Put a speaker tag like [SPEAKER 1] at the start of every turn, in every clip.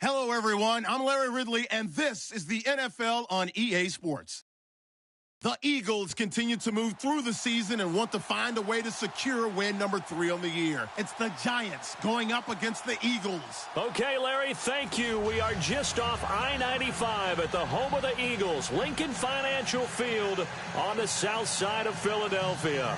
[SPEAKER 1] Hello, everyone. I'm Larry Ridley, and this is the NFL on EA Sports. The Eagles continue to move through the season and want to find a way to secure win number 3 on the year. It's the Giants going up against the Eagles.
[SPEAKER 2] Okay, Larry, thank you. We are just off I-95 at the home of the Eagles, Lincoln Financial Field on the south side of Philadelphia.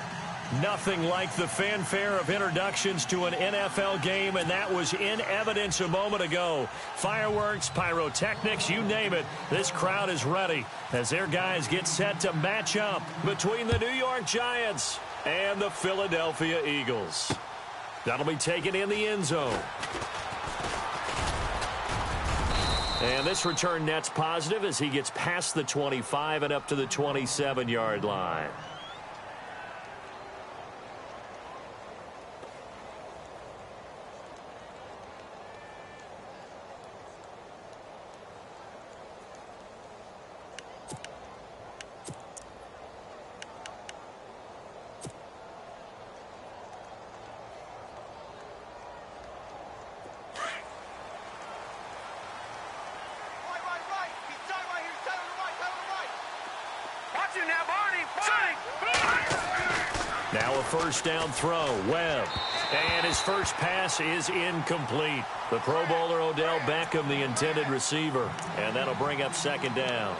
[SPEAKER 2] Nothing like the fanfare of introductions to an NFL game, and that was in evidence a moment ago. Fireworks, pyrotechnics, you name it. This crowd is ready as their guys get set to match up between the New York Giants and the Philadelphia Eagles. That'll be taken in the end zone. And this return net's positive as he gets past the 25 and up to the 27-yard line. Now a first down throw, Webb. And his first pass is incomplete. The Pro Bowler Odell Beckham, the intended receiver. And that'll bring up second down.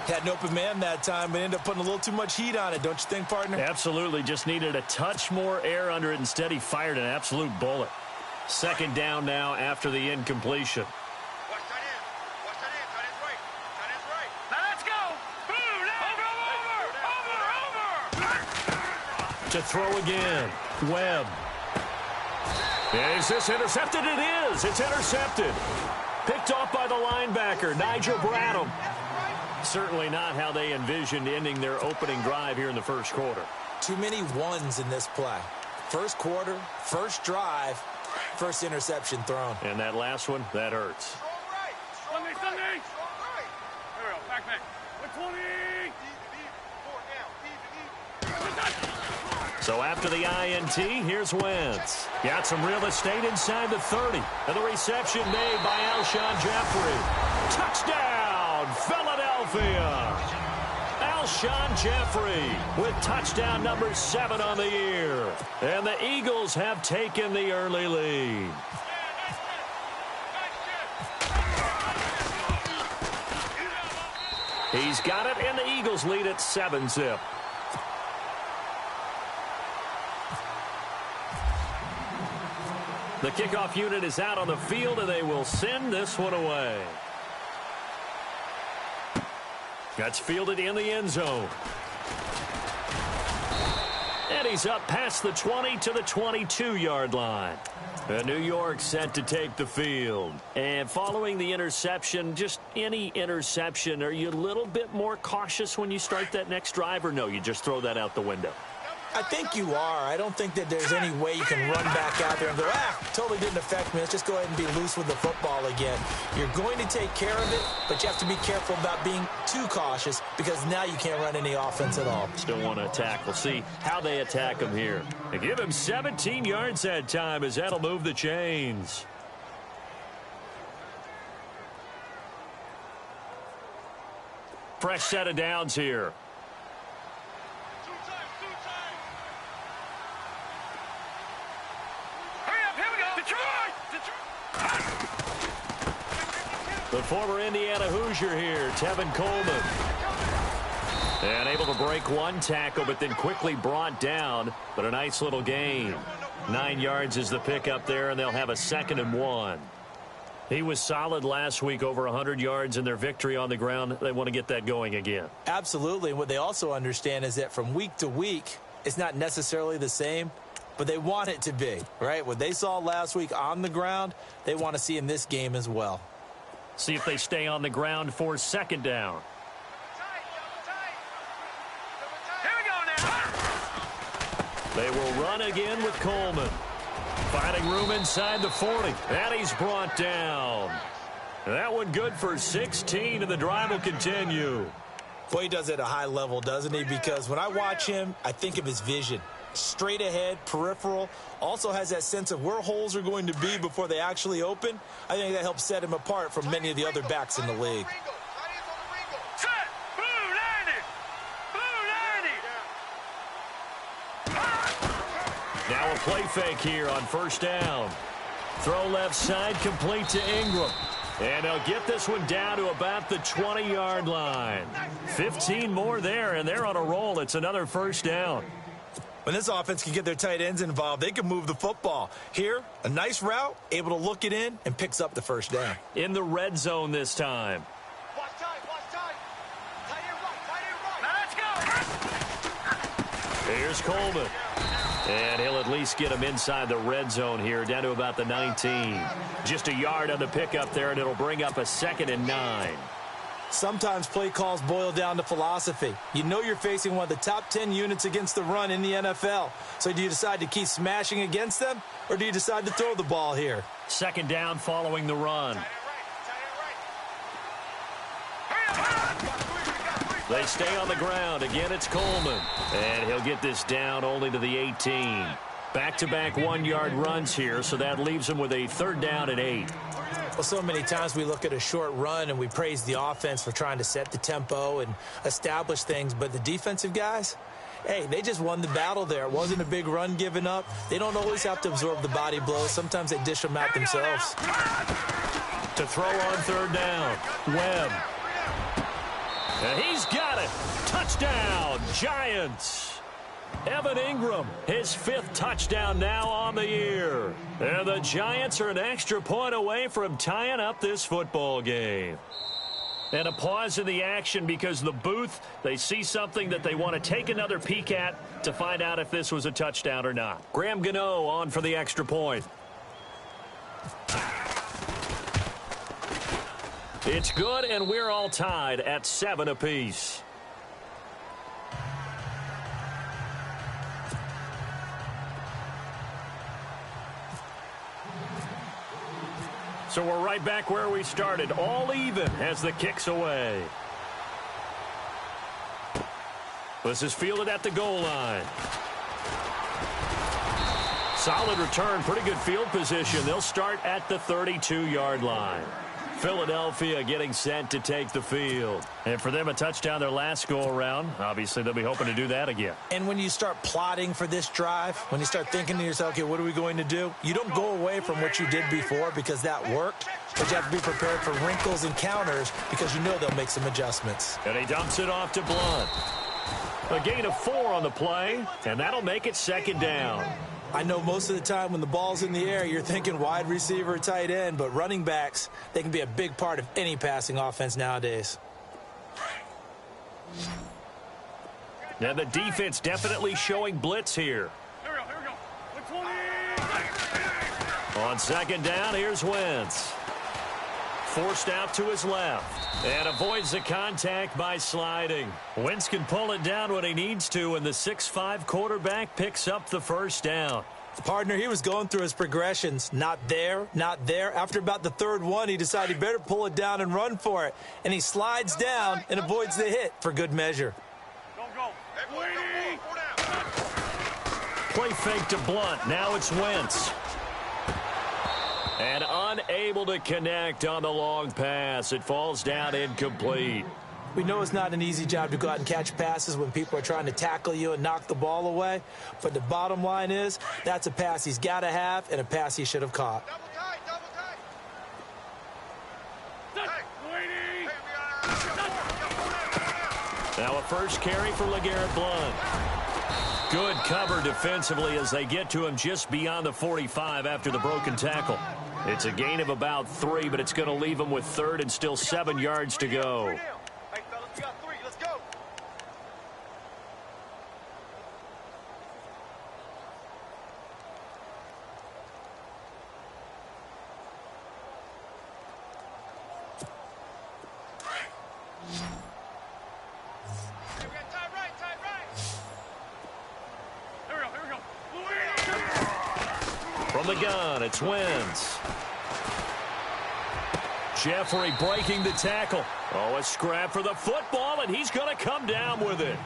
[SPEAKER 3] Had an open man that time, but ended up putting a little too much heat on it, don't you think, partner?
[SPEAKER 2] Absolutely. Just needed a touch more air under it. Instead, he fired an absolute bullet. Second down now after the incompletion. To throw again. Webb. Is this intercepted? It is. It's intercepted. Picked off by the linebacker, Nigel Bradham. Certainly not how they envisioned ending their opening drive here in the first quarter.
[SPEAKER 3] Too many ones in this play. First quarter, first drive, first interception thrown.
[SPEAKER 2] And that last one, that hurts. So after the INT, here's Wentz. Got some real estate inside the 30. And the reception made by Alshon Jeffrey. Touchdown, Philadelphia. Alshon Jeffrey with touchdown number 7 on the year. And the Eagles have taken the early lead. He's got it, and the Eagles lead at 7-zip. The kickoff unit is out on the field, and they will send this one away. That's fielded in the end zone. And he's up past the 20 to the 22-yard line. And New York set to take the field. And following the interception, just any interception, are you a little bit more cautious when you start that next drive, or no, you just throw that out the window?
[SPEAKER 3] I think you are. I don't think that there's any way you can run back out there and go, totally didn't affect me. Let's just go ahead and be loose with the football again. You're going to take care of it, but you have to be careful about being too cautious because now you can't run any offense at all.
[SPEAKER 2] Still want to attack. We'll see how they attack him here. They give him 17 yards that time as that'll move the chains. Fresh set of downs here. The former Indiana Hoosier here, Tevin Coleman. And able to break one tackle, but then quickly brought down. But a nice little gain. 9 yards is the pickup there, and they'll have a 2nd and 1. He was solid last week, over 100 yards in their victory on the ground. They want to get that going again.
[SPEAKER 3] Absolutely. What they also understand is that from week to week, it's not necessarily the same, but they want it to be, right? What they saw last week on the ground, they want to see in this game as well.
[SPEAKER 2] See if they stay on the ground for 2nd down.
[SPEAKER 4] Here we go now.
[SPEAKER 2] They will run again with Coleman. Finding room inside the 40. And he's brought down. That one good for 16, and the drive will continue.
[SPEAKER 3] Boy, he does it at a high level, doesn't he? Because when I watch him, I think of his vision. straight ahead, peripheral, also has that sense of where holes are going to be before they actually open. I think that helps set him apart from many of the other backs in the league.
[SPEAKER 4] Set! Blue 90! Blue 90!
[SPEAKER 2] Now a play fake here on first down. Throw left side, complete to Ingram. And they'll get this one down to about the 20-yard line. 15 more there, and they're on a roll. It's another first down.
[SPEAKER 3] When this offense can get their tight ends involved, they can move the football. Here, a nice route, able to look it in, and picks up the first down.
[SPEAKER 2] In the red zone this time.
[SPEAKER 4] Watch time, watch time. Tight end right. Let's go.
[SPEAKER 2] Here's Coleman. And he'll at least get him inside the red zone here, down to about the 19. Just a yard on the pickup there, and it'll bring up a 2nd and 9.
[SPEAKER 3] Sometimes play calls boil down to philosophy. You know you're facing one of the top 10 units against the run in the NFL. So do you decide to keep smashing against them, or do you decide to throw the ball here?
[SPEAKER 2] 2nd down following the run. They stay on the ground. Again, it's Coleman. And he'll get this down only to the 18. Back-to-back 1-yard runs here, so that leaves him with a 3rd down and 8.
[SPEAKER 3] Well, so many times we look at a short run and we praise the offense for trying to set the tempo and establish things, but the defensive guys, hey, they just won the battle there. It wasn't a big run given up. They don't always have to absorb the body blows. Sometimes they dish them out themselves.
[SPEAKER 2] To throw on 3rd down, Webb. And he's got it. Touchdown, Giants. Evan Ingram, his 5th touchdown now on the year. And the Giants are an extra point away from tying up this football game. And a pause in the action because the booth, they see something that they want to take another peek at to find out if this was a touchdown or not. Graham Gano on for the extra point. It's good, and we're all tied at 7 apiece. So we're right back where we started, all even as the kick's away. This is fielded at the goal line. Solid return, pretty good field position. They'll start at the 32-yard line. Philadelphia getting set to take the field. And for them, a touchdown their last go-around. Obviously, they'll be hoping to do that again.
[SPEAKER 3] And when you start plotting for this drive, when you start thinking to yourself, okay, what are we going to do? You don't go away from what you did before because that worked, but you have to be prepared for wrinkles and counters because you know they'll make some adjustments.
[SPEAKER 2] And he dumps it off to Blunt. A gain of 4 on the play, and that'll make it 2nd down.
[SPEAKER 3] I know most of the time when the ball's in the air, you're thinking wide receiver, tight end, but running backs, they can be a big part of any passing offense nowadays.
[SPEAKER 2] And the defense definitely showing blitz here.
[SPEAKER 4] Here we go.
[SPEAKER 2] On 2nd down, here's Wentz. Forced out to his left. And avoids the contact by sliding. Wentz can pull it down when he needs to, and the 6'5" quarterback picks up the first down.
[SPEAKER 3] Partner, he was going through his progressions. Not there, not there. After about the 3rd one, he decided he better pull it down and run for it. And he slides down and avoids the hit for good measure.
[SPEAKER 4] Don't go.
[SPEAKER 2] Play fake to Blunt. Now it's Wentz. And unable to connect on the long pass. It falls down incomplete.
[SPEAKER 3] We know it's not an easy job to go out and catch passes when people are trying to tackle you and knock the ball away. But the bottom line is, that's a pass he's got to have and a pass he should have caught.
[SPEAKER 4] Double tight.
[SPEAKER 2] Now a first carry for LeGarrette Blunt. Good cover defensively as they get to him just beyond the 45 after the broken tackle. It's a gain of about 3, but it's going to leave him with 3rd and still 7 yards to go.
[SPEAKER 4] Hey, fellas, we got 3. Let's go. Hey, we got time right. Here we go.
[SPEAKER 2] From the gun, it's Wentz. Jeffrey breaking the tackle. Oh, a scrap for the football, and he's going to come down with it.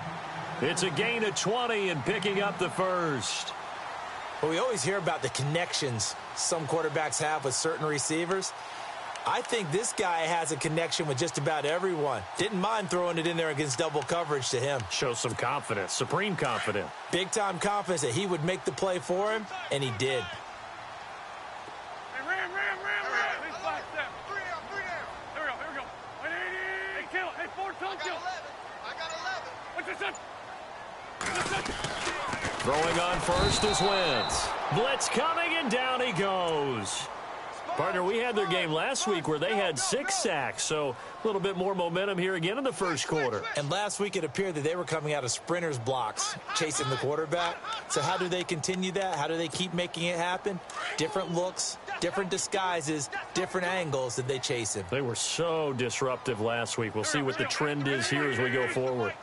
[SPEAKER 2] It's a gain of 20 and picking up the first.
[SPEAKER 3] Well, we always hear about the connections some quarterbacks have with certain receivers. I think this guy has a connection with just about everyone. Didn't mind throwing it in there against double coverage to him.
[SPEAKER 2] Shows some confidence, supreme confidence.
[SPEAKER 3] Big-time confidence that he would make the play for him, and he did.
[SPEAKER 2] Throwing on first is Wentz. Blitz coming, and down he goes. Partner, we had their game last week where they had 6 sacks, so a little bit more momentum here again in the first quarter.
[SPEAKER 3] And last week it appeared that they were coming out of sprinters blocks, chasing the quarterback. So how do they continue that? How do they keep making it happen? Different looks, different disguises, different angles that they chase him.
[SPEAKER 2] They were so disruptive last week. We'll see what the trend is here as we go forward.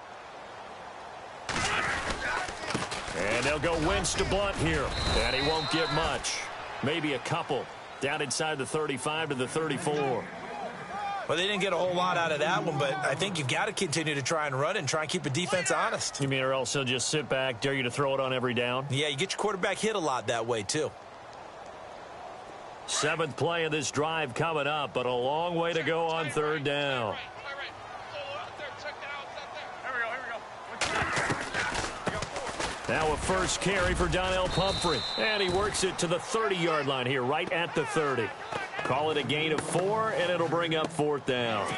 [SPEAKER 2] And they'll go Wentz to Blunt here. And he won't get much. Maybe a couple. Down inside the 35 to the 34.
[SPEAKER 3] Well, they didn't get a whole lot out of that one, but I think you've got to continue to try and run and try and keep the defense honest.
[SPEAKER 2] You mean or else he'll just sit back, dare you to throw it on every down?
[SPEAKER 3] Yeah, you get your quarterback hit a lot that way, too.
[SPEAKER 2] 7th play of this drive coming up, but a long way to go on 3rd down. Now a first carry for Donnell Pumphrey. And he works it to the 30-yard line here, right at the 30. Call it a gain of 4, and it'll bring up 4th down.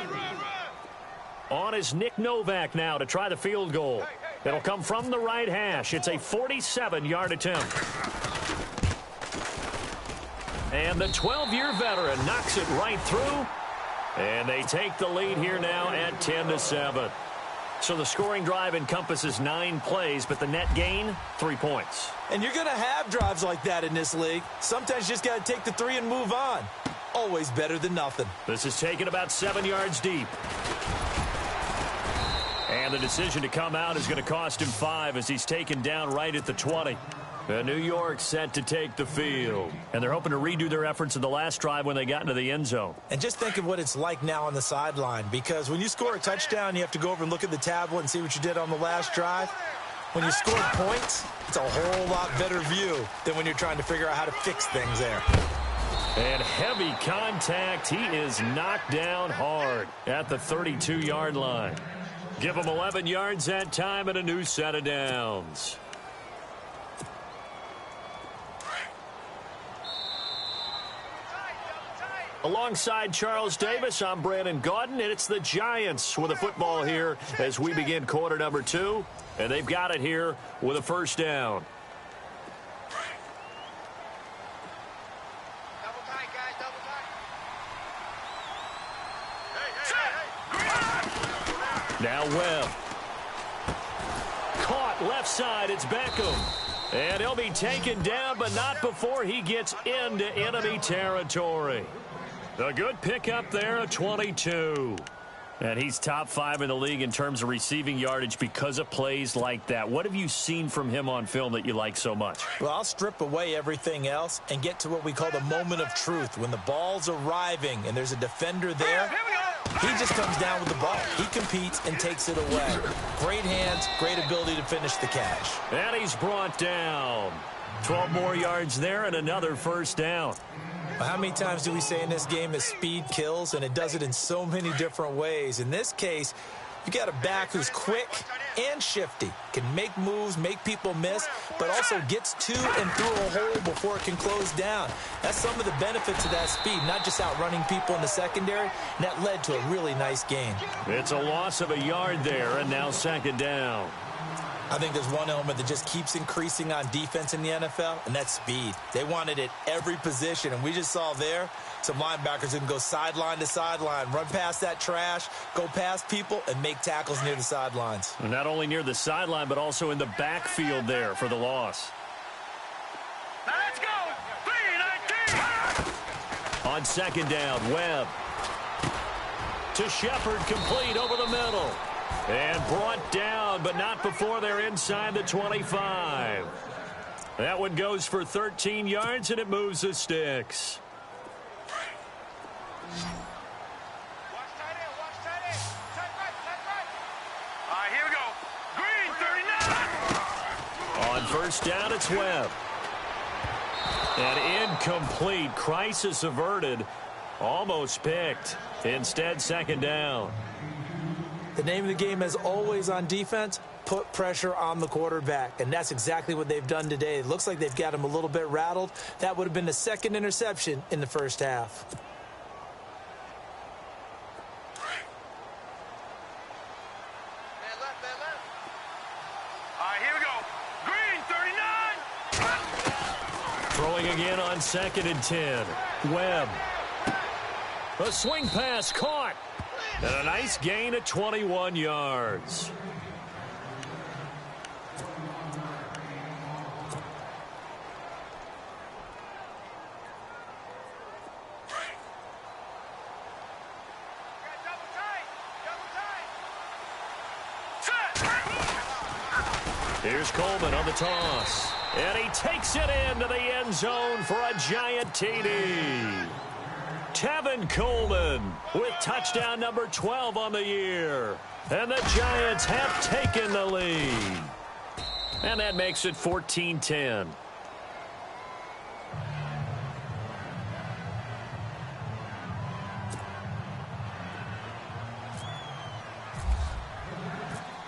[SPEAKER 2] On is Nick Novak now to try the field goal. It'll come from the right hash. It's a 47-yard attempt. And the 12-year veteran knocks it right through. And they take the lead here now at 10-7. So the scoring drive encompasses 9 plays, but the net gain, 3 points.
[SPEAKER 3] And you're going to have drives like that in this league. Sometimes you just got to take the 3 and move on. Always better than nothing.
[SPEAKER 2] This is taken about 7 yards deep. And the decision to come out is going to cost him 5 as he's taken down right at the 20. New York set to take the field. And they're hoping to redo their efforts in the last drive when they got into the end zone.
[SPEAKER 3] And just think of what it's like now on the sideline, because when you score a touchdown, you have to go over and look at the tablet and see what you did on the last drive. When you score points, it's a whole lot better view than when you're trying to figure out how to fix things there.
[SPEAKER 2] And heavy contact. He is knocked down hard at the 32-yard line. Give him 11 yards that time and a new set of downs. Alongside Charles Davis, I'm Brandon Gaudin, and it's the Giants with a football here as we begin quarter number 2. And they've got it here with a first down.
[SPEAKER 4] Double tight, guys, double tight.
[SPEAKER 2] Now Webb. Caught left side, it's Beckham. And he'll be taken down, but not before he gets into enemy territory. A good pickup there, a 22. And he's top 5 in the league in terms of receiving yardage because of plays like that. What have you seen from him on film that you like so much?
[SPEAKER 3] Well, I'll strip away everything else and get to what we call the moment of truth. When the ball's arriving and there's a defender there, he just comes down with the ball. He competes and takes it away. Great hands, great ability to finish the catch.
[SPEAKER 2] And he's brought down. 12 more yards there and another first down.
[SPEAKER 3] How many times do we say in this game that speed kills, and it does it in so many different ways? In this case, you got a back who's quick and shifty, can make moves, make people miss, but also gets to and through a hole before it can close down. That's some of the benefits of that speed, not just outrunning people in the secondary, and that led to a really nice gain.
[SPEAKER 2] It's a loss of a yard there, and now second down.
[SPEAKER 3] I think there's one element that just keeps increasing on defense in the NFL, and that's speed. They want it at every position, and we just saw there some linebackers who can go sideline to sideline, run past that trash, go past people, and make tackles near the sidelines.
[SPEAKER 2] And not only near the sideline, but also in the backfield there for the loss.
[SPEAKER 4] Let's go! 3-19!
[SPEAKER 2] On second down, Webb. To Shepard, complete over the middle. And brought down, but not before they're inside the 25. That one goes for 13 yards, and it moves the sticks. On first down, it's Webb. And incomplete. Crisis averted. Almost picked. Instead, second down.
[SPEAKER 3] The name of the game, as always on defense, put pressure on the quarterback. And that's exactly what they've done today. It looks like they've got him a little bit rattled. That would have been the second interception in the first half.
[SPEAKER 4] All right, here we go. Green, 39.
[SPEAKER 2] Throwing again on 2nd and 10. Webb. A swing pass caught. And a nice gain at 21 yards. Here's Coleman on the toss. And he takes it into the end zone for a giant TD. Tevin Coleman with touchdown number 12 on the year. And the Giants have taken the lead. And that makes it 14-10.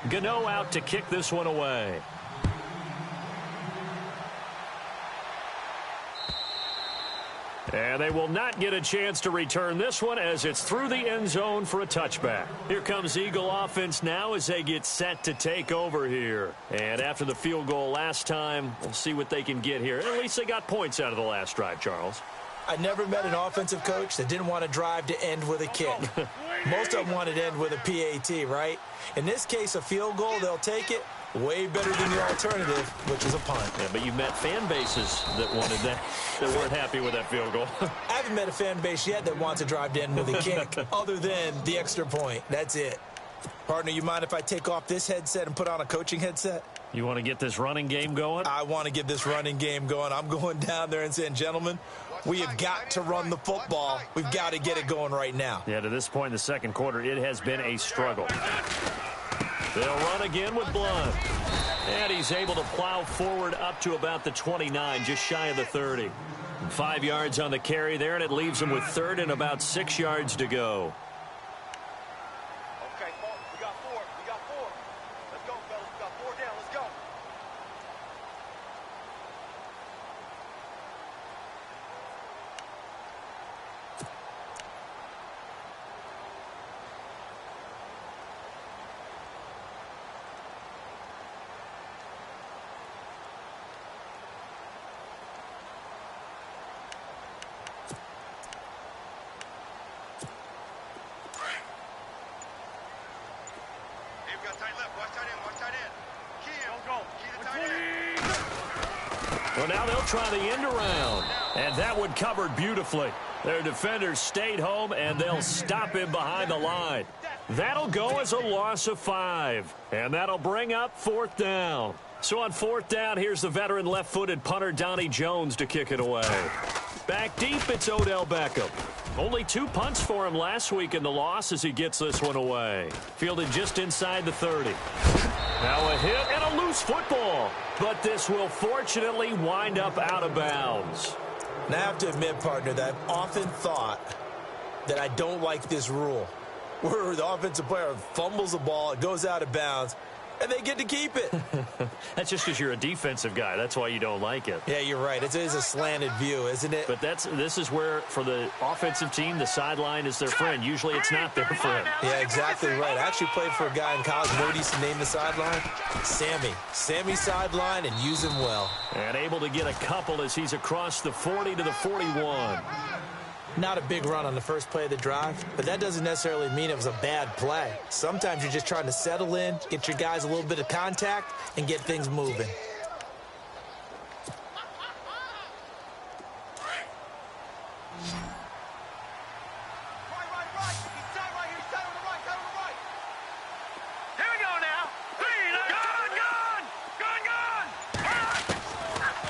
[SPEAKER 2] Gano out to kick this one away. And they will not get a chance to return this one as it's through the end zone for a touchback. Here comes Eagle offense now as they get set to take over here. And after the field goal last time, we'll see what they can get here. At least they got points out of the last drive, Charles.
[SPEAKER 3] I never met an offensive coach that didn't want to drive to end with a kick. Most of them wanted to end with a PAT, right? In this case, a field goal, they'll take it. Way better than the alternative, which is a punt.
[SPEAKER 2] Yeah, but you've met fan bases that wanted that weren't happy with that field goal.
[SPEAKER 3] I haven't met a fan base yet that wants to drive to end with a kick other than the extra point. That's it. Partner, you mind if I take off this headset and put on a coaching headset?
[SPEAKER 2] You want to get this running game going?
[SPEAKER 3] I want to get this running game going. I'm going down there and saying, gentlemen, we have got to run the football. We've got to get it going right now.
[SPEAKER 2] Yeah, to this point in the second quarter, it has been a struggle. They'll run again with Blunt. And he's able to plow forward up to about the 29, just shy of the 30. 5 yards on the carry there, and it leaves him with 3rd and about 6 yards to go.
[SPEAKER 4] Okay, we got 4. We got 4. Let's go, fellas. We got 4 down. Let's go.
[SPEAKER 2] Well, now they'll try the end around. And that one covered beautifully. Their defenders stayed home, and they'll stop him behind the line. That'll go as a loss of 5. And that'll bring up 4th down. So on 4th down, here's the veteran left-footed punter Donnie Jones to kick it away. Back deep, it's Odell Beckham. Only 2 punts for him last week in the loss as he gets this one away. Fielded just inside the 30. Now a hit and a loose football. But this will fortunately wind up out of bounds.
[SPEAKER 3] Now, I have to admit, partner, that I've often thought that I don't like this rule, where the offensive player fumbles the ball, it goes out of bounds, and they get to keep it.
[SPEAKER 2] That's just because you're a defensive guy. That's why you don't like it.
[SPEAKER 3] Yeah, you're right. It is a slanted view, isn't it?
[SPEAKER 2] But this is where, for the offensive team, the sideline is their friend. Usually it's not their friend.
[SPEAKER 3] Yeah, exactly right. I actually played for a guy in college. You know what he used to name the sideline? Sammy. Sammy sideline, and use him well.
[SPEAKER 2] And able to get a couple as he's across the 40 to the 41.
[SPEAKER 3] Not a big run on the first play of the drive, but that doesn't necessarily mean it was a bad play. Sometimes you're just trying to settle in, get your guys a little bit of contact, and get things moving.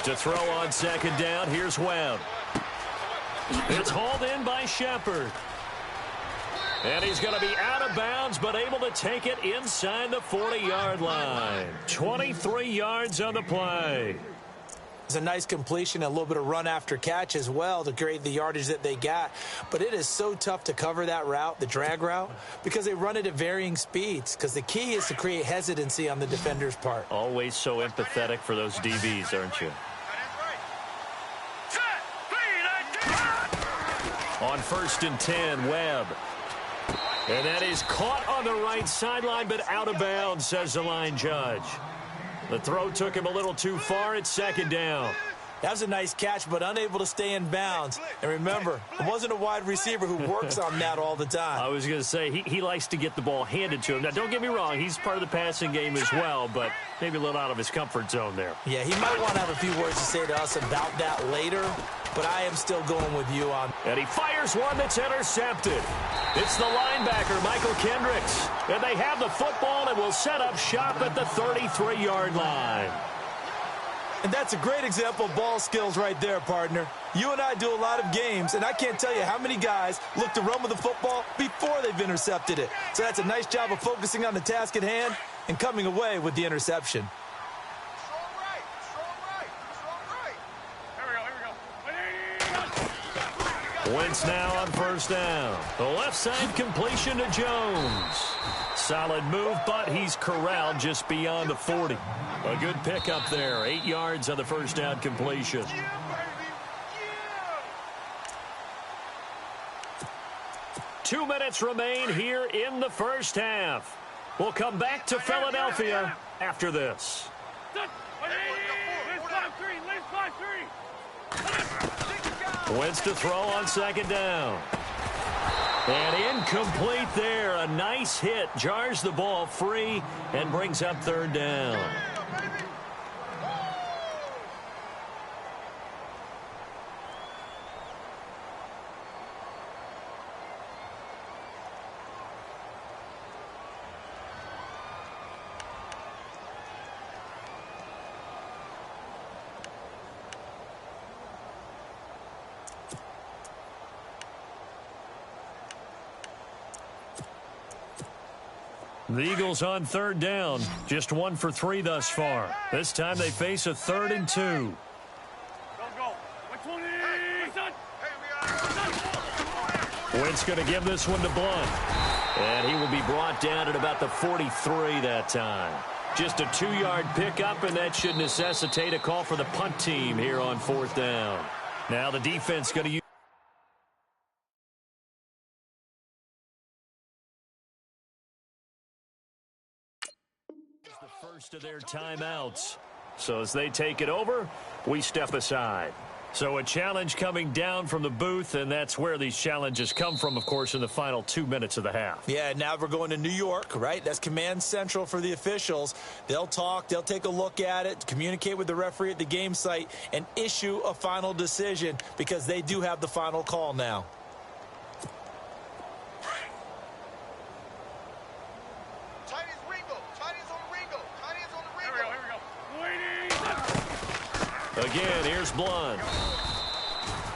[SPEAKER 2] To throw on 2nd down, here's Webb. It's hauled in by Shepard. And he's going to be out of bounds, but able to take it inside the 40-yard line. 23 yards on the play.
[SPEAKER 3] It's a nice completion, a little bit of run after catch as well to create the yardage that they got. But it is so tough to cover that route, the drag route, because they run it at varying speeds. Because the key is to create hesitancy on the defender's part.
[SPEAKER 2] Always so empathetic for those DBs, aren't you? On 1st and 10, Webb. And that is caught on the right sideline, but out of bounds, says the line judge. The throw took him a little too far. It's 2nd down.
[SPEAKER 3] That was a nice catch, but unable to stay in bounds. And remember, it wasn't a wide receiver who works on that all the time.
[SPEAKER 2] I was going to say, he likes to get the ball handed to him. Now, don't get me wrong. He's part of the passing game as well, but maybe a little out of his comfort zone there.
[SPEAKER 3] Yeah, he might want to have a few words to say to us about that later, but I am still going with you on.
[SPEAKER 2] And he fires one that's intercepted. It's the linebacker, Michael Kendricks. And they have the football and will set up shop at the 33-yard line.
[SPEAKER 3] And that's a great example of ball skills right there, partner. You and I do a lot of games, and I can't tell you how many guys look to run with the football before they've intercepted it. So that's a nice job of focusing on the task at hand and coming away with the interception.
[SPEAKER 2] Wentz now on 1st down. The left side completion to Jones. Solid move, but he's corralled just beyond the 40. A good pickup there. 8 yards on the 1st down completion. 2 minutes remain here in the 1st half. We'll come back to Philadelphia after this. Wentz to throw on 2nd down. And incomplete there. A nice hit. Jars the ball free and brings up 3rd down. The Eagles on 3rd down. Just 1 for 3 thus far. This time they face a 3rd and 2. Wentz going to give this one to Blunt. And he will be brought down at about the 43 that time. Just a 2-yard pickup, and that should necessitate a call for the punt team here on 4th down. Now the defense going to use the first of their timeouts. So as they take it over, we step aside. So a challenge coming down from the booth, and that's where these challenges come from, of course, in the final 2 minutes of the half.
[SPEAKER 3] Yeah, now we're going to New York, right? That's command central for the officials. They'll talk, they'll take a look at it, communicate with the referee at the game site, and issue a final decision because they do have the final call now.
[SPEAKER 2] Again, here's Blunt.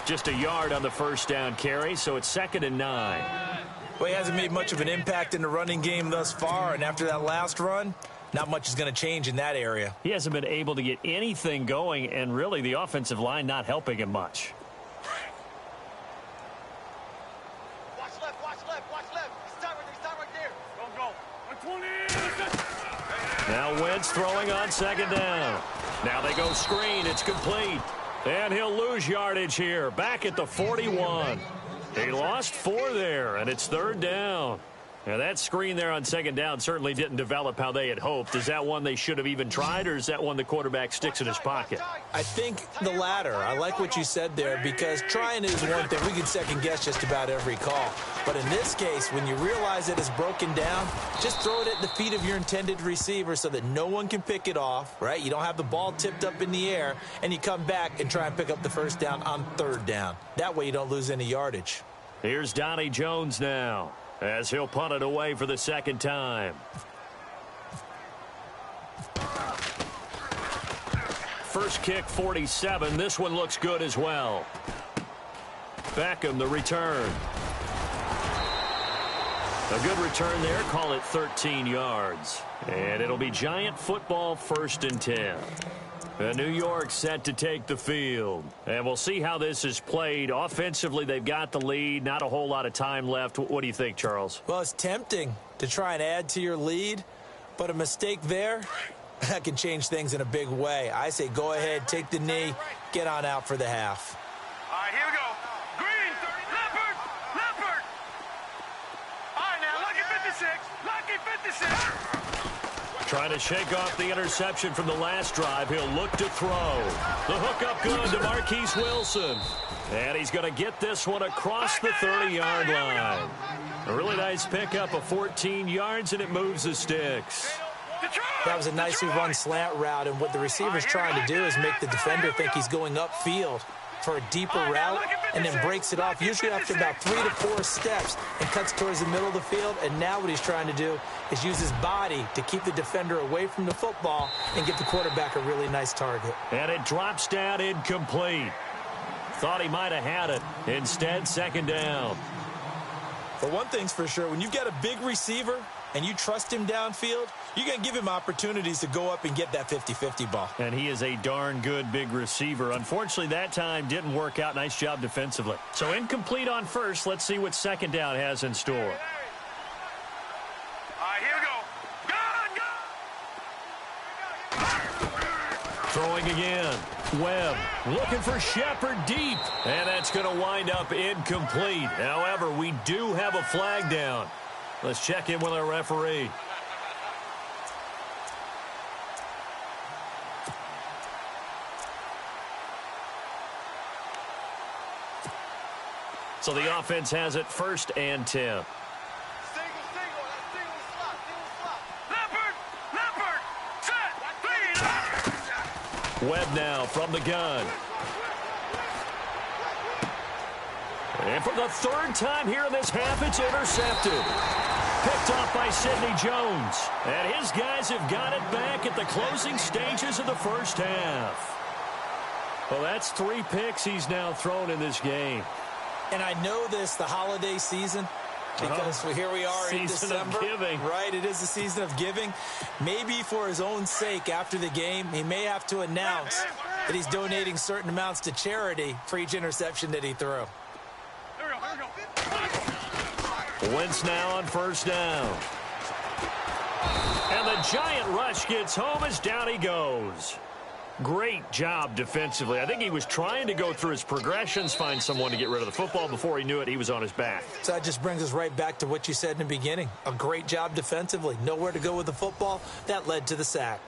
[SPEAKER 2] Just a yard on the first down carry, so it's 2nd and 9.
[SPEAKER 3] Well, he hasn't made much of an impact in the running game thus far, and after that last run, not much is going to change in that area.
[SPEAKER 2] He hasn't been able to get anything going, and really the offensive line not helping him much.
[SPEAKER 4] Watch left, watch left, watch left. He's time right there. Go. 120.
[SPEAKER 2] Now Wentz throwing on 2nd down. Now they go screen. It's complete. And he'll lose yardage here. Back at the 41. He lost 4 there, and it's 3rd down. Now that screen there on 2nd down certainly didn't develop how they had hoped. Is that one they should have even tried, or is that one the quarterback sticks in his pocket?
[SPEAKER 3] I think the latter. I like what you said there, because trying is one thing. We can second guess just about every call. But in this case, when you realize it is broken down, just throw it at the feet of your intended receiver so that no one can pick it off, right? You don't have the ball tipped up in the air, and you come back and try and pick up the first down on 3rd down. That way you don't lose any yardage.
[SPEAKER 2] Here's Donnie Jones now, as he'll punt it away for the 2nd time. First kick, 47. This one looks good as well. Beckham, the return. A good return there. Call it 13 yards. And it'll be Giant football 1st and 10. New York set to take the field. And we'll see how this is played. Offensively, they've got the lead. Not a whole lot of time left. What do you think, Charles?
[SPEAKER 3] Well, it's tempting to try and add to your lead, but a mistake there, that can change things in a big way. I say go ahead, take the knee, get on out for the half.
[SPEAKER 4] All right, here we go. Green, leopard, leopard. All right, now, lucky 56, lucky 56.
[SPEAKER 2] Trying to shake off the interception from the last drive. He'll look to throw. The hook up good to Marquise Wilson. And he's going to get this one across the 30-yard line. A really nice pickup of 14 yards, and it moves the sticks.
[SPEAKER 3] That was a nicely run slant route, and what the receiver's trying to do is make the defender think he's going upfield for a deeper route, and then breaks it off, usually after about 3 to 4 steps, and cuts towards the middle of the field. And now what he's trying to do is use his body to keep the defender away from the football and give the quarterback a really nice target.
[SPEAKER 2] And it drops down incomplete. Thought he might have had it. Instead, 2nd down.
[SPEAKER 3] But one thing's for sure, when you've got a big receiver and you trust him downfield, you're going to give him opportunities to go up and get that 50-50 ball.
[SPEAKER 2] And he is a darn good big receiver. Unfortunately, that time didn't work out. Nice job defensively. So incomplete on first. Let's see what 2nd down has in store.
[SPEAKER 4] All right, here we go. Go!
[SPEAKER 2] Throwing again. Webb looking for Shepard deep. And that's going to wind up incomplete. However, we do have a flag down. Let's check in with our referee. So the offense has it 1st and 10. Webb now from the gun. And for the 3rd time here in this half, it's intercepted. Picked off by Sidney Jones. And his guys have got it back at the closing stages of the 1st half. Well, that's 3 picks he's now thrown in this game.
[SPEAKER 3] And I know this, the holiday season, because here we are in December.
[SPEAKER 2] Season of giving.
[SPEAKER 3] Right, it is the season of giving. Maybe for his own sake after the game, he may have to announce that he's donating certain amounts to charity for each interception that he threw.
[SPEAKER 2] Wentz now on 1st down. And the giant rush gets home as down he goes. Great job defensively. I think he was trying to go through his progressions, find someone to get rid of the football. Before he knew it, he was on his back.
[SPEAKER 3] So that just brings us right back to what you said in the beginning. A great job defensively. Nowhere to go with the football. That led to the sack.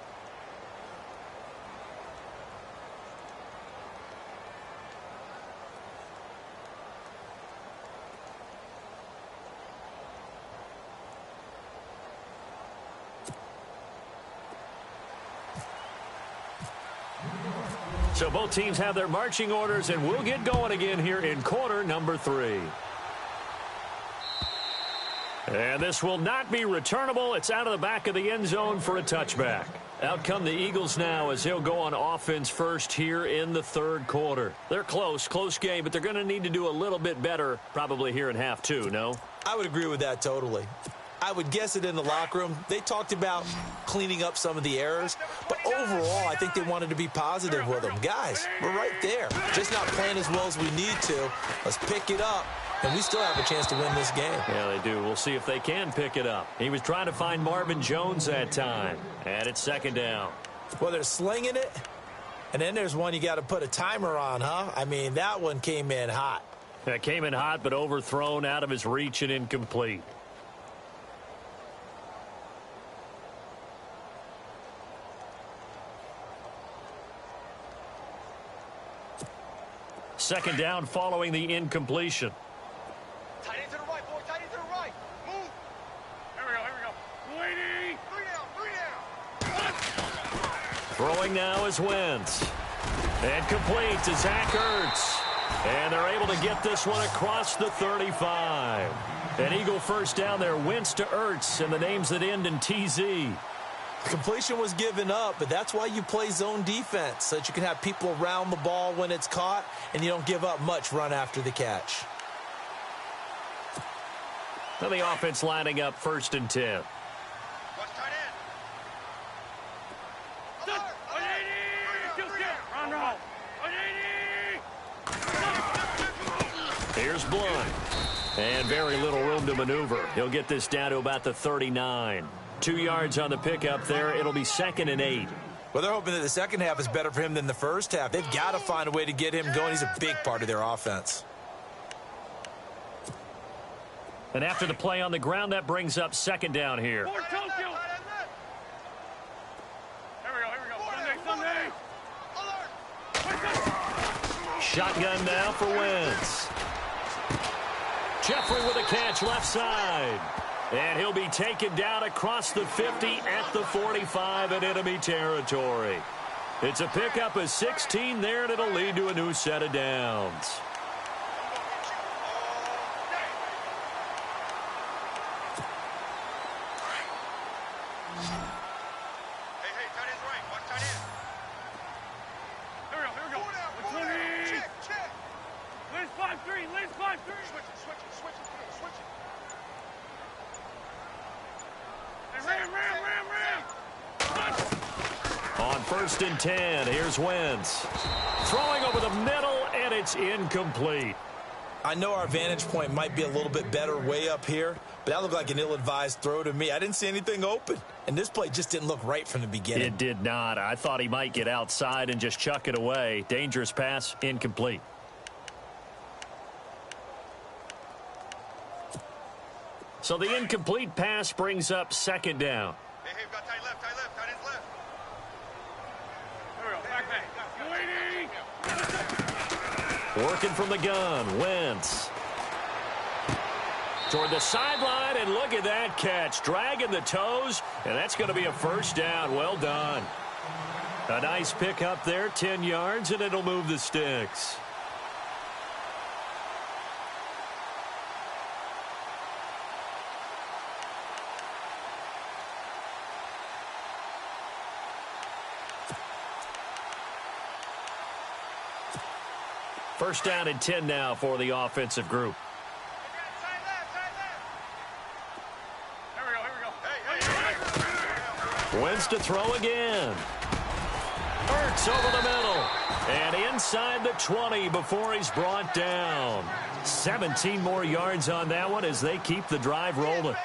[SPEAKER 2] So both teams have their marching orders, and we'll get going again here in quarter number 3. And this will not be returnable. It's out of the back of the end zone for a touchback. Out come the Eagles now as they'll go on offense first here in the 3rd quarter. They're close game, but they're going to need to do a little bit better probably here in half 2, no?
[SPEAKER 3] I would agree with that totally. I would guess it in the locker room. They talked about cleaning up some of the errors, but overall, I think they wanted to be positive with them. Guys, we're right there. Just not playing as well as we need to. Let's pick it up, and we still have a chance to win this game.
[SPEAKER 2] Yeah, they do. We'll see if they can pick it up. He was trying to find Marvin Jones that time, and it's 2nd down.
[SPEAKER 3] Well, they're slinging it, and then there's one you got to put a timer on, huh? I mean, that one came in hot.
[SPEAKER 2] That came in hot, but overthrown, out of his reach, and incomplete. Second down following the incompletion.
[SPEAKER 4] Tight end to the right, boy. Tight end to the right. Move. Here we go. Lady. 3 down.
[SPEAKER 2] Throwing now is Wentz. And complete to Zach Ertz. And they're able to get this one across the 35. An Eagle 1st down there. Wentz to Ertz, and the names that end in TZ.
[SPEAKER 3] Completion was given up, but that's why you play zone defense, so that you can have people around the ball when it's caught, and you don't give up much run after the catch.
[SPEAKER 2] And the offense lining up 1st and 10.
[SPEAKER 4] Watch tight end.
[SPEAKER 2] Here's Blunt. And very little room to maneuver. He'll get this down to about the 39. 2 yards on the pickup there. It'll be 2nd and 8.
[SPEAKER 3] Well, they're hoping that the second half is better for him than the first half. They've got to find a way to get him going. He's a big part of their offense.
[SPEAKER 2] And after the play on the ground, that brings up 2nd down here.
[SPEAKER 4] Here we go. Sunday.
[SPEAKER 2] Shotgun now for Wentz. Jeffrey with a catch left side. And he'll be taken down across the 50 at the 45 in enemy territory. It's a pickup of 16 there, and it'll lead to a new set of downs.
[SPEAKER 4] Hey, tight end's right. Watch tight end. Here we go. Check. Liz 5-3. Switch it. Hey, ram.
[SPEAKER 2] On 1st and 10, here's Wentz. Throwing over the middle, and it's incomplete.
[SPEAKER 3] I know our vantage point might be a little bit better way up here, but that looked like an ill-advised throw to me. I didn't see anything open, and this play just didn't look right from the beginning.
[SPEAKER 2] It did not. I thought he might get outside and just chuck it away. Dangerous pass, incomplete. So the incomplete pass brings up 2nd down.
[SPEAKER 4] Hey, we've got tight left. Tight end's left. Here we go. Back.
[SPEAKER 2] Working from the gun, Wentz. Toward the sideline, and look at that catch. Dragging the toes, and that's going to be a 1st down. Well done. A nice pickup there, 10 yards, and it'll move the sticks. First down and 10 now for the offensive group.
[SPEAKER 4] Tight left. Here we go.
[SPEAKER 2] Wentz to throw again. Hurts over the middle. And inside the 20 before he's brought down. 17 more yards on that one as they keep the drive rolling.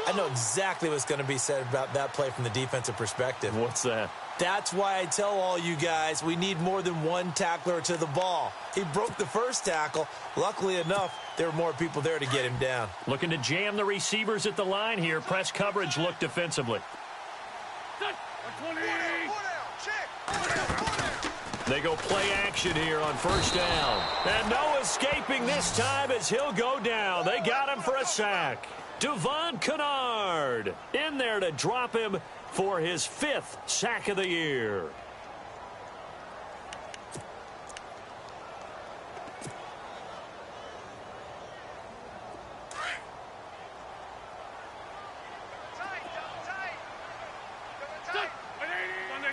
[SPEAKER 3] I know exactly what's going to be said about that play from the defensive perspective.
[SPEAKER 2] What's that?
[SPEAKER 3] That's why I tell all you guys we need more than one tackler to the ball. He broke the first tackle. Luckily enough, there were more people there to get him down.
[SPEAKER 2] Looking to jam the receivers at the line here. Press coverage look defensively. They go play action here on 1st down. And no escaping this time as he'll go down. They got him for a sack. Devon Kennard in there to drop him for his 5th sack of the year.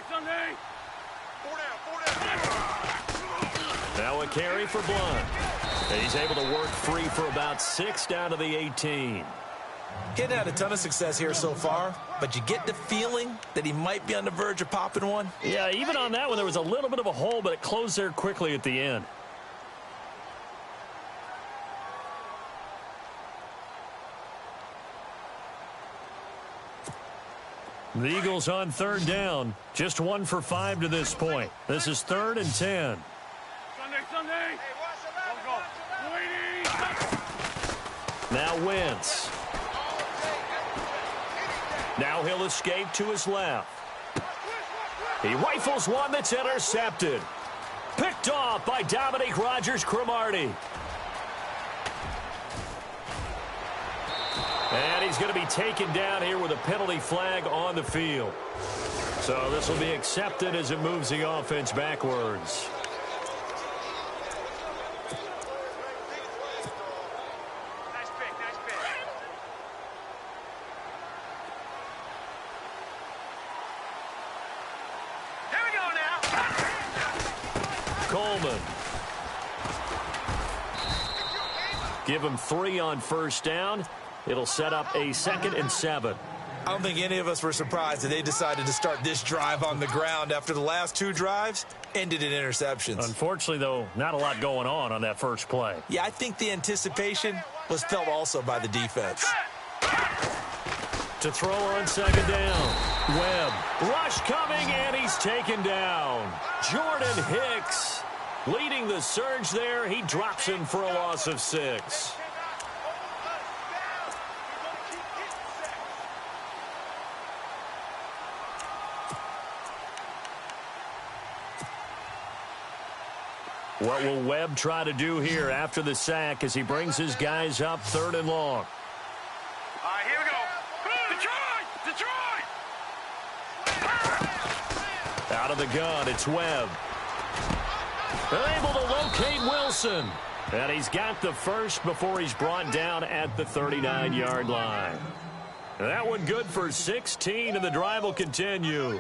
[SPEAKER 4] Sunday. 4 down.
[SPEAKER 2] Now a carry for Blunt. And he's able to work free for about 6 down to the 18.
[SPEAKER 3] He hadn't had a ton of success here so far, but you get the feeling that he might be on the verge of popping one.
[SPEAKER 2] Yeah, even on that one, there was a little bit of a hole, but it closed there quickly at the end. The Eagles on 3rd down. Just 1 for 5 to this point. This is 3rd and 10.
[SPEAKER 4] Sunday.
[SPEAKER 2] Now Wentz. Now he'll escape to his left. He rifles one that's intercepted. Picked off by Dominique Rodgers-Cromartie. And he's going to be taken down here with a penalty flag on the field. So this will be accepted as it moves the offense backwards.
[SPEAKER 4] Nice pick. Here we go now.
[SPEAKER 2] Coleman. Give him 3 on 1st down. It'll set up a 2nd and 7.
[SPEAKER 3] I don't think any of us were surprised that they decided to start this drive on the ground after the last 2 drives ended in interceptions.
[SPEAKER 2] Unfortunately, though, not a lot going on that first play.
[SPEAKER 3] Yeah, I think the anticipation was felt also by the defense.
[SPEAKER 2] To throw on 2nd down. Webb. Rush coming, and he's taken down. Jordan Hicks leading the surge there. He drops him for a loss of 6. What will Webb try to do here after the sack as he brings his guys up 3rd and long?
[SPEAKER 4] All right, here we go. Detroit!
[SPEAKER 2] Out of the gun, it's Webb. They're able to locate Wilson. And he's got the first before he's brought down at the 39-yard line. That one good for 16, and the drive will continue.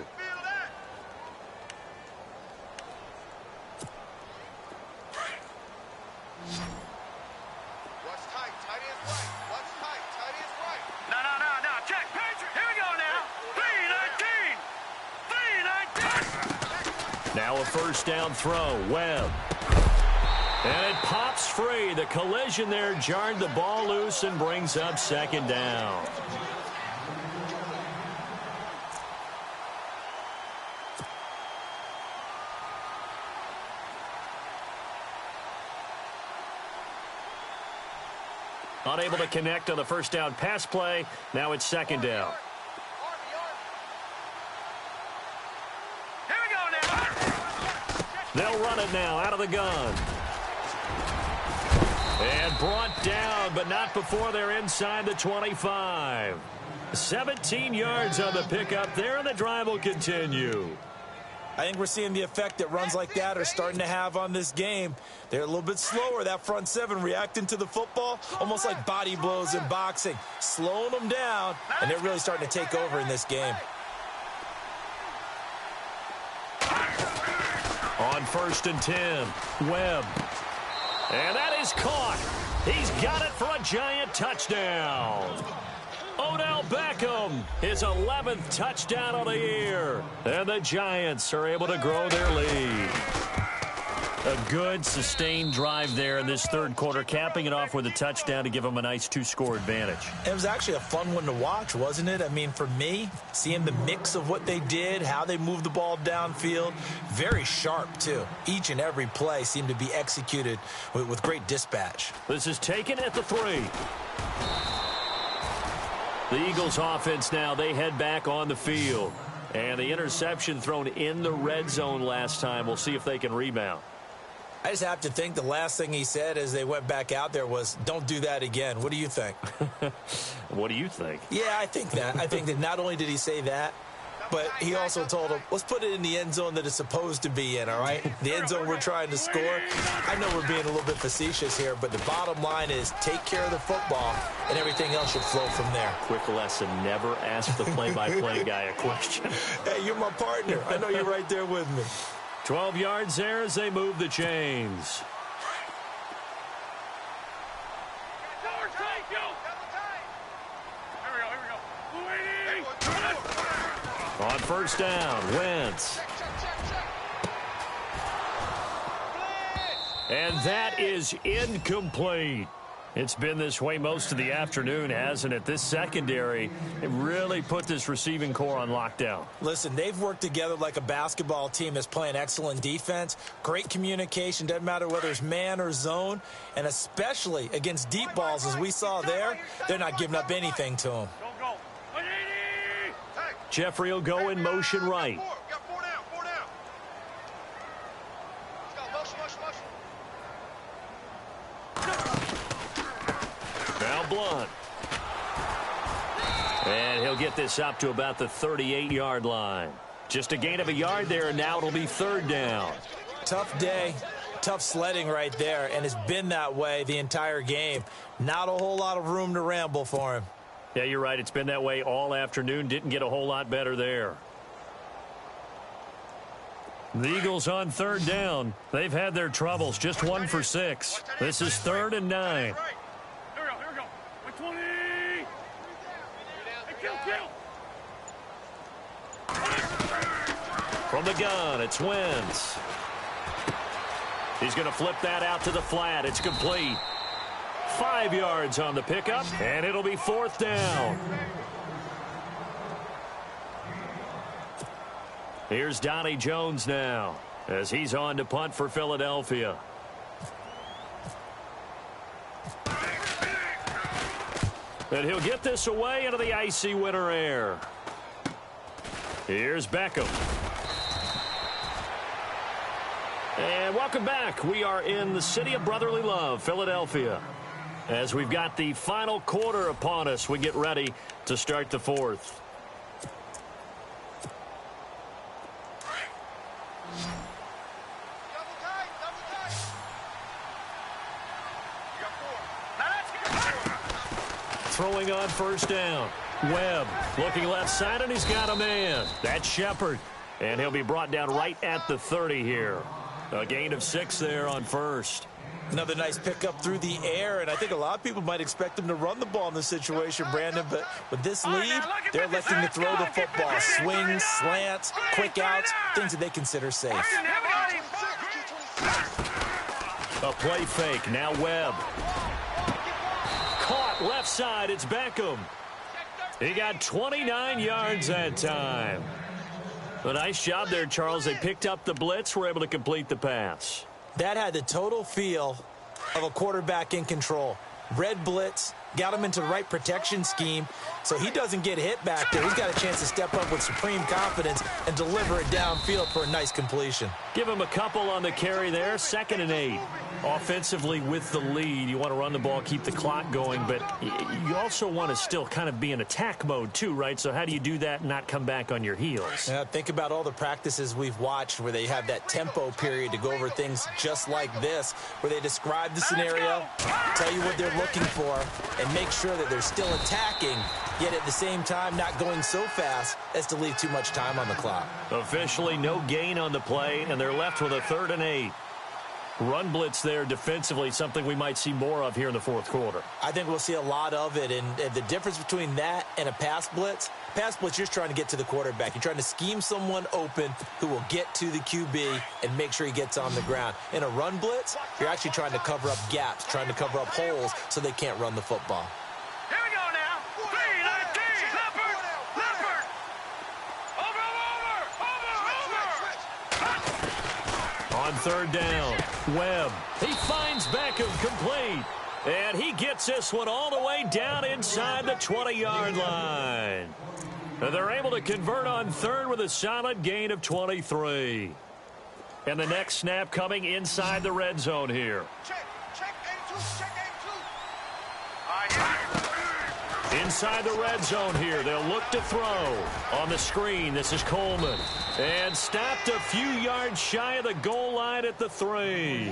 [SPEAKER 2] Now a 1st down throw. Webb. And it pops free. The collision there jarred the ball loose and brings up 2nd down. Unable to connect on the 1st down pass play. Now it's 2nd down. They'll run it now out of the gun. And brought down, but not before they're inside the 25. 17 yards on the pickup there, and the drive will continue.
[SPEAKER 3] I think we're seeing the effect that runs like that are starting to have on this game. They're a little bit slower, that front 7, reacting to the football, almost like body blows in boxing, slowing them down, and they're really starting to take over in this game.
[SPEAKER 2] On 1st and 10, Webb. And that is caught. He's got it for a giant touchdown. Odell Beckham, his 11th touchdown of the year. And the Giants are able to grow their lead. A good, sustained drive there in this 3rd quarter, capping it off with a touchdown to give them a nice 2-score advantage.
[SPEAKER 3] It was actually a fun one to watch, wasn't it? I mean, for me, seeing the mix of what they did, how they moved the ball downfield, very sharp, too. Each and every play seemed to be executed with great dispatch.
[SPEAKER 2] This is taken at the 3. The Eagles offense now, they head back on the field. And the interception thrown in the red zone last time. We'll see if they can rebound.
[SPEAKER 3] I just have to think the last thing he said as they went back out there was, don't do that again. What do you think?
[SPEAKER 2] What do you think?
[SPEAKER 3] Yeah, I think that. I think that not only did he say that, but he also told him, let's put it in the end zone that it's supposed to be in, all right? The end zone we're trying to score. I know we're being a little bit facetious here, but the bottom line is take care of the football, and everything else should flow from there.
[SPEAKER 2] Quick lesson, never ask the play-by-play guy a question.
[SPEAKER 3] Hey, you're my partner. I know you're right there with me.
[SPEAKER 2] 12 yards there as they move the chains. On 1st down, Wentz. And that is incomplete. It's been this way most of the afternoon, hasn't it? This secondary, it really put this receiving core on lockdown.
[SPEAKER 3] Listen, they've worked together like a basketball team that's playing excellent defense. Great communication, doesn't matter whether it's man or zone. And especially against deep balls, as we saw there, they're not giving up anything to them.
[SPEAKER 2] Jeffrey will go in motion right. Now Blunt. And he'll get this up to about the 38-yard line. Just a gain of a yard there, and now it'll be 3rd down.
[SPEAKER 3] Tough day, tough sledding right there, and it's been that way the entire game. Not a whole lot of room to ramble for him.
[SPEAKER 2] Yeah, you're right. It's been that way all afternoon. Didn't get a whole lot better there. The Eagles on 3rd down. They've had their troubles. Just 1 for 6. This is 3rd and 9.
[SPEAKER 4] Here we go. 120.
[SPEAKER 2] From the gun, it's Wentz. He's going to flip that out to the flat. It's complete. 5 yards on the pickup, and it'll be 4th down. Here's Donnie Jones now as he's on to punt for Philadelphia. And he'll get this away into the icy winter air. Here's Beckham. And welcome back. We are in the city of brotherly love, Philadelphia. As we've got the final quarter upon us, we get ready to start the 4th. Throwing on 1st down. Webb looking left side, and he's got a man. That's Shepard. And he'll be brought down right at the 30 here. A gain of 6 there on 1st.
[SPEAKER 3] Another nice pickup through the air, and I think a lot of people might expect him to run the ball in this situation, Brandon, but with this lead, they're electing to throw the football. Swings, slants, quick outs, things that they consider safe.
[SPEAKER 2] A play fake, now Webb. Caught left side, it's Beckham. He got 29 yards that time. A nice job there, Charles. They picked up the blitz, were able to complete the pass.
[SPEAKER 3] That had the total feel of a quarterback in control. Red blitz, got him into the right protection scheme, so he doesn't get hit back there. He's got a chance to step up with supreme confidence and deliver it downfield for a nice completion.
[SPEAKER 2] Give him a couple on the carry there, 2nd and 8. Offensively with the lead, you want to run the ball, keep the clock going, but you also want to still kind of be in attack mode too, right? So how do you do that and not come back on your heels?
[SPEAKER 3] Yeah, think about all the practices we've watched where they have that tempo period to go over things just like this, where they describe the scenario, tell you what they're looking for, and make sure that they're still attacking, yet at the same time not going so fast as to leave too much time on the clock.
[SPEAKER 2] Officially no gain on the play, and they're left with a 3rd and 8. Run blitz there defensively, something we might see more of here in the 4th quarter.
[SPEAKER 3] I think we'll see a lot of it, and the difference between that and a pass blitz, you're just trying to get to the quarterback. You're trying to scheme someone open who will get to the QB and make sure he gets on the ground. In a run blitz, you're actually trying to cover up gaps, trying to cover up holes so they can't run the football.
[SPEAKER 4] Here we go now. 3-19. Leopard. Over.
[SPEAKER 2] On 3rd down, Webb. He finds Beckham complete. And he gets this one all the way down inside the 20-yard line. And they're able to convert on 3rd with a solid gain of 23. And the next snap coming inside the red zone here.
[SPEAKER 4] Check A2.
[SPEAKER 2] Inside the red zone here, they'll look to throw. On the screen, this is Coleman. And stopped a few yards shy of the goal line at the 3.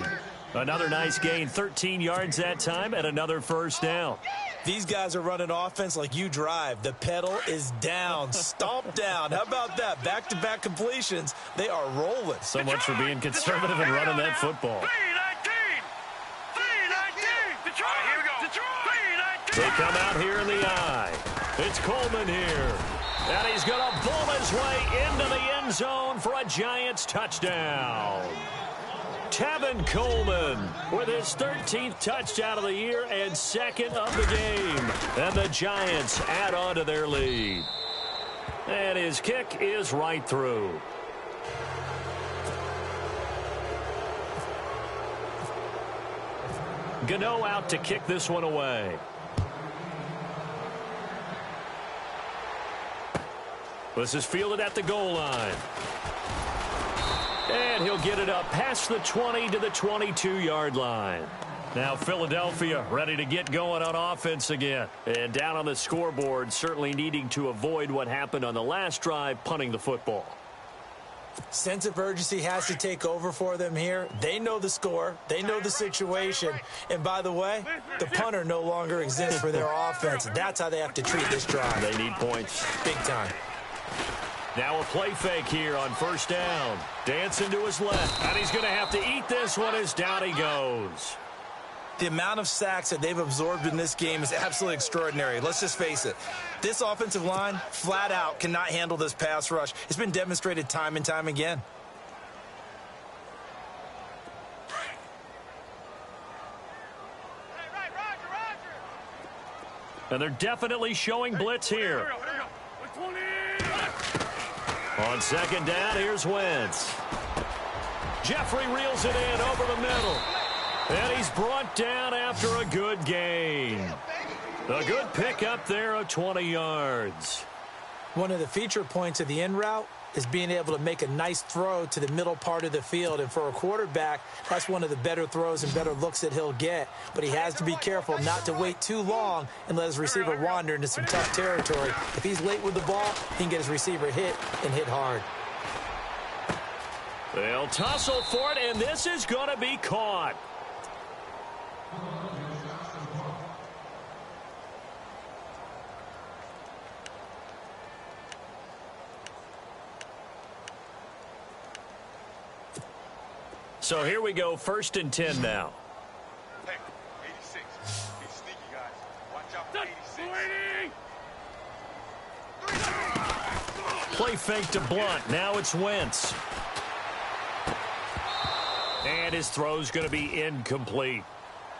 [SPEAKER 2] Another nice gain, 13 yards that time, and another 1st down.
[SPEAKER 3] These guys are running offense like you drive. The pedal is down, stomp down. How about that? Back-to-back completions. They are rolling.
[SPEAKER 2] So much for being conservative and running that football.
[SPEAKER 4] 3-19. Detroit. Here we go. Detroit. 3-19.
[SPEAKER 2] They come out here in the eye. It's Coleman here. And he's going to bowl his way into the end zone for a Giants touchdown. Tevin Coleman with his 13th touchdown of the year and 2nd of the game. And the Giants add on to their lead. And his kick is right through. Gano out to kick this one away. This is fielded at the goal line. And he'll get it up past the 20 to the 22-yard line. Now Philadelphia ready to get going on offense again. And down on the scoreboard, certainly needing to avoid what happened on the last drive, punting the football.
[SPEAKER 3] Sense of urgency has to take over for them here. They know the score. They know the situation. And by the way, the punter no longer exists for their offense. That's how they have to treat this drive.
[SPEAKER 2] They need points.
[SPEAKER 3] Big time.
[SPEAKER 2] Now a play fake here on 1st down. Dancing to his left. And he's going to have to eat this one as down he goes.
[SPEAKER 3] The amount of sacks that they've absorbed in this game is absolutely extraordinary. Let's just face it. This offensive line, flat out, cannot handle this pass rush. It's been demonstrated time and time again.
[SPEAKER 2] And they're definitely showing blitz here. On second down, here's Wentz. Jeffrey reels it in over the middle. And he's brought down after a good gain. A good pickup there of 20 yards.
[SPEAKER 3] One of the feature points of the in route is being able to make a nice throw to the middle part of the field. And for a quarterback, that's one of the better throws and better looks that he'll get. But he has to be careful not to wait too long and let his receiver wander into some tough territory. If he's late with the ball, he can get his receiver hit and hit hard.
[SPEAKER 2] They'll tussle for it, and this is going to be caught. So here we go, 1st and 10 now.
[SPEAKER 4] Hey, 86. Be sneaky, guys. Watch out for 86.
[SPEAKER 2] Play fake to Blunt. Now it's Wentz. And his throw's going to be incomplete.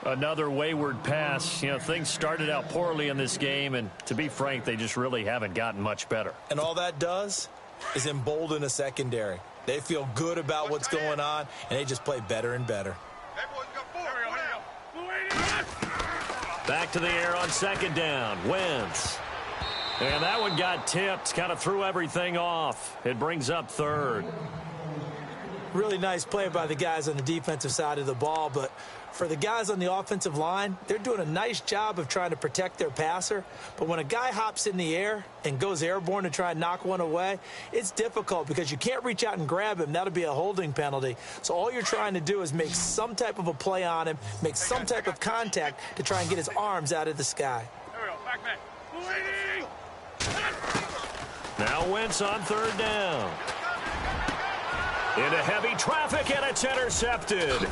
[SPEAKER 2] Another wayward pass. You know, things started out poorly in this game, and to be frank, they just really haven't gotten much better.
[SPEAKER 3] And all that does is embolden a secondary. They feel good about what's going on, and they just play better and better.
[SPEAKER 2] Back to the air on second down. Wentz. And that one got tipped. Kind of threw everything off. It brings up 3rd.
[SPEAKER 3] Really nice play by the guys on the defensive side of the ball, but for the guys on the offensive line, they're doing a nice job of trying to protect their passer. But when a guy hops in the air and goes airborne to try and knock one away, it's difficult because you can't reach out and grab him. That'll be a holding penalty. So all you're trying to do is make some type of a play on him, make some type of contact to try and get his arms out of the sky.
[SPEAKER 2] Now Wentz on 3rd down. Into heavy traffic, and it's intercepted.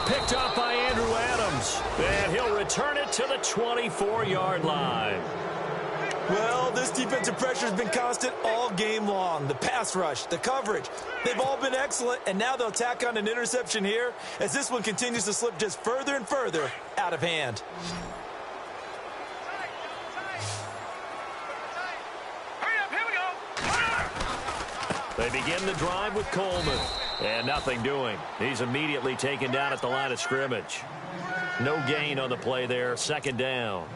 [SPEAKER 2] Picked up by Andrew Adams. And he'll return it to the 24-yard line.
[SPEAKER 3] Well, this defensive pressure has been constant all game long. The pass rush, the coverage, they've all been excellent, and now they'll tack on an interception here as this one continues to slip just further and further out of hand.
[SPEAKER 2] They begin the drive with Coleman. And nothing doing. He's immediately taken down at the line of scrimmage. No gain on the play there. 2nd down.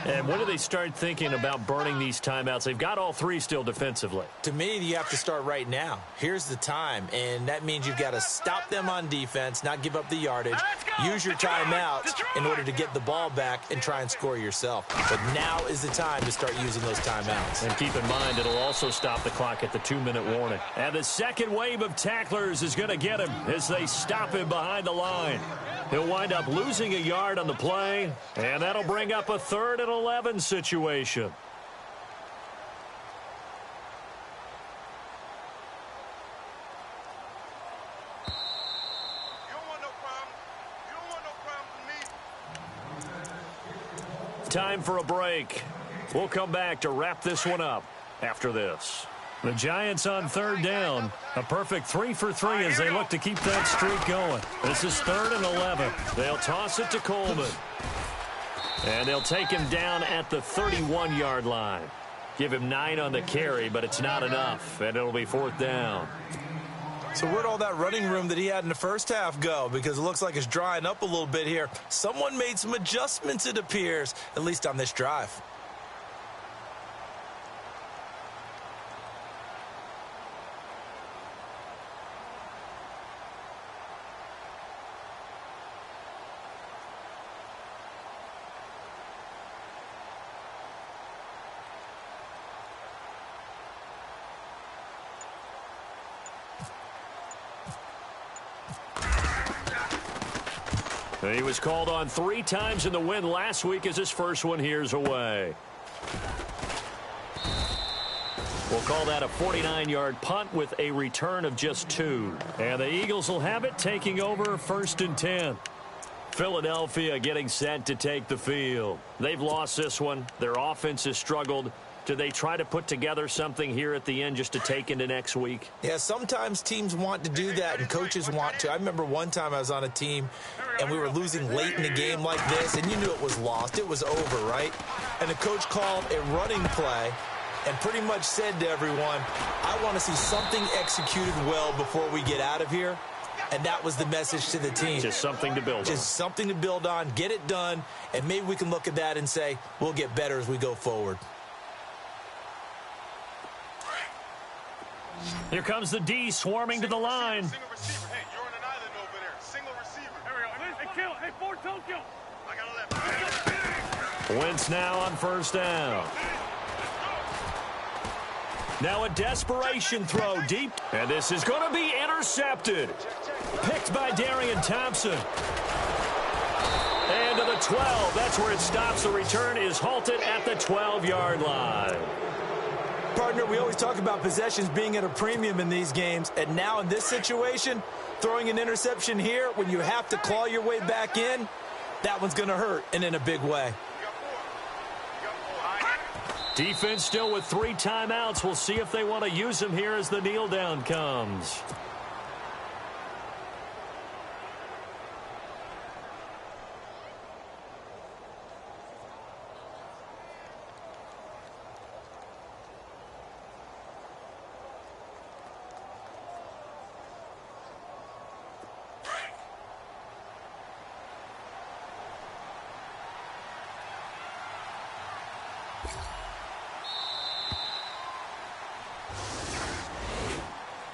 [SPEAKER 2] And when do they start thinking about burning these timeouts? They've got all 3 still defensively.
[SPEAKER 3] To me, you have to start right now. Here's the time, and that means you've got to stop them on defense, not give up the yardage, use your timeouts in order to get the ball back and try and score yourself. But now is the time to start using those timeouts.
[SPEAKER 2] And keep in mind, it'll also stop the clock at the 2-minute warning. And the second wave of tacklers is going to get him as they stop him behind the line. He'll wind up losing a yard on the play, and that'll bring up a 3rd and 11 situation. Time for a break. We'll come back to wrap this one up after this. The Giants on 3rd down. A perfect 3 for 3 as they look to keep that streak going. This is 3rd and 11. They'll toss it to Coleman. And they'll take him down at the 31-yard line. Give him 9 on the carry, but it's not enough, and it'll be 4th down.
[SPEAKER 3] So where'd all that running room that he had in the first half go? Because it looks like it's drying up a little bit here. Someone made some adjustments, it appears, at least on this drive.
[SPEAKER 2] He was called on 3 times in the win last week as his first one here's away. We'll call that a 49-yard punt with a return of just 2. And the Eagles will have it, taking over 1st and 10. Philadelphia getting set to take the field. They've lost this one. Their offense has struggled. Do they try to put together something here at the end just to take into next week?
[SPEAKER 3] Yeah, sometimes teams want to do that and coaches want to. I remember one time I was on a team and we were losing late in the game like this, and you knew it was lost. It was over, right? And the coach called a running play and pretty much said to everyone, I want to see something executed well before we get out of here. And that was the message to the team.
[SPEAKER 2] Just something to build on.
[SPEAKER 3] Just something to build on, get it done, and maybe we can look at that and say, we'll get better as we go forward.
[SPEAKER 2] Here comes the D swarming to the line.
[SPEAKER 4] Single receiver. Hey, you're on an island over there. Single receiver. Here we go. Hey, kill. Hey, Fort Tokyo. I got a left.
[SPEAKER 2] Wentz now on first down. Now a desperation throw deep. And this is going to be intercepted. Picked by Darian Thompson. And to the 12. That's where it stops. The return is halted at the 12-yard line.
[SPEAKER 3] Partner, we always talk about possessions being at a premium in these games. And now in this situation, throwing an interception here when you have to claw your way back in, that one's going to hurt, and in a big way.
[SPEAKER 2] Defense still with 3 timeouts. We'll see if they want to use them here as the kneel down comes.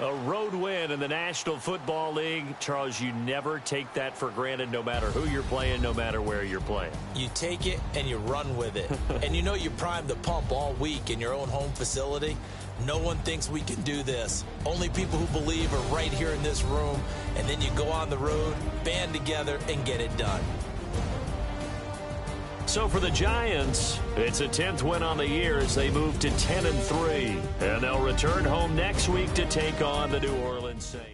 [SPEAKER 2] A road win in the National Football League. Charles, you never take that for granted no matter who you're playing, no matter where you're playing.
[SPEAKER 3] You take it and you run with it. And you know you primed the pump all week in your own home facility. No one thinks we can do this. Only people who believe are right here in this room. And then you go on the road, band together, and get it done.
[SPEAKER 2] So for the Giants, it's a 10th win on the year as they move to 10-3. And they'll return home next week to take on the New Orleans Saints.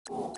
[SPEAKER 5] You